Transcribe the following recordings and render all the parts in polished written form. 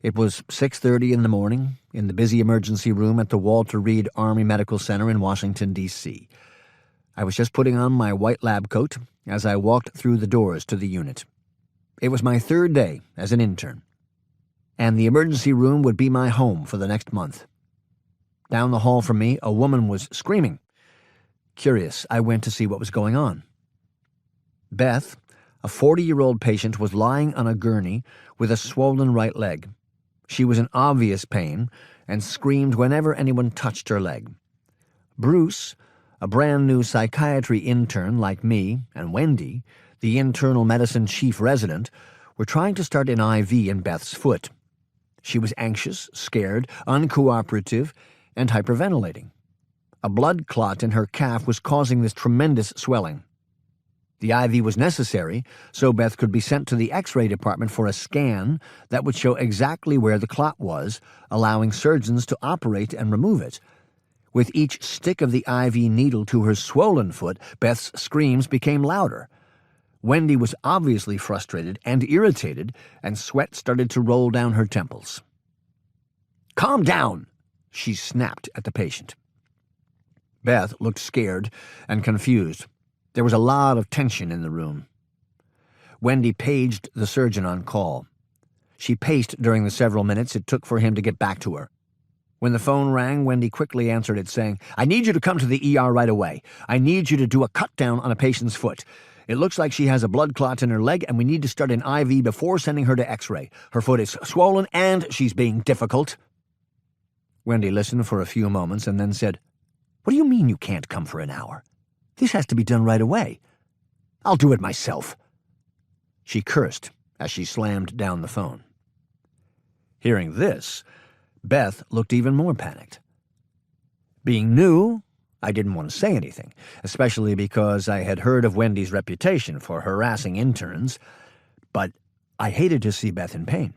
It was 6:30 in the morning in the busy emergency room at the Walter Reed Army Medical Center in Washington, D.C. I was just putting on my white lab coat as I walked through the doors to the unit. It was my third day as an intern, and the emergency room would be my home for the next month. Down the hall from me, a woman was screaming. Curious, I went to see what was going on. Beth, a 40-year-old patient, was lying on a gurney with a swollen right leg. She was in obvious pain and screamed whenever anyone touched her leg. Bruce, a brand-new psychiatry intern like me, and Wendy, the internal medicine chief resident, were trying to start an IV in Beth's foot. She was anxious, scared, uncooperative, and hyperventilating. A blood clot in her calf was causing this tremendous swelling. The IV was necessary so Beth could be sent to the X-ray department for a scan that would show exactly where the clot was, allowing surgeons to operate and remove it. With each stick of the IV needle to her swollen foot, Beth's screams became louder. Wendy was obviously frustrated and irritated, and sweat started to roll down her temples. "Calm down!" she snapped at the patient. Beth looked scared and confused. There was a lot of tension in the room. Wendy paged the surgeon on call. She paced during the several minutes it took for him to get back to her. When the phone rang, Wendy quickly answered it, saying, "I need you to come to the ER right away. I need you to do a cut-down on a patient's foot. It looks like she has a blood clot in her leg, and we need to start an IV before sending her to X-ray. Her foot is swollen, and she's being difficult." Wendy listened for a few moments and then said, "What do you mean you can't come for an hour? This has to be done right away. I'll do it myself." She cursed as she slammed down the phone. Hearing this, Beth looked even more panicked. Being new, I didn't want to say anything, especially because I had heard of Wendy's reputation for harassing interns, but I hated to see Beth in pain.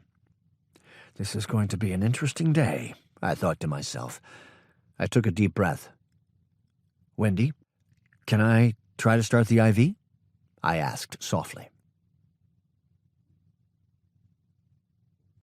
This is going to be an interesting day, I thought to myself. I took a deep breath. "Wendy, can I try to start the IV?" I asked softly.